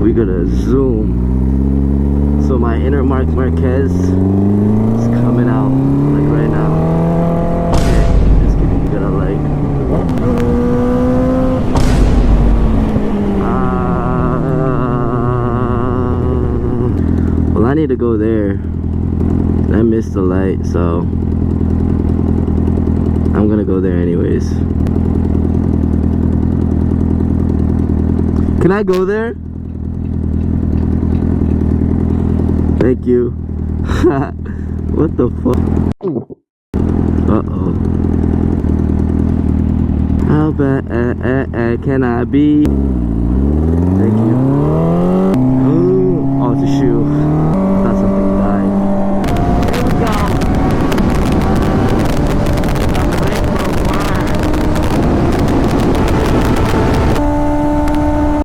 we gonna zoom. So my inner Marc Marquez is coming out like right now. Okay, just kidding, you gotta like. Well, I need to go there. I missed the light, so I'm gonna go there anyways. Can I go there? Thank you. What the fuck? Uh-oh. How bad can I be?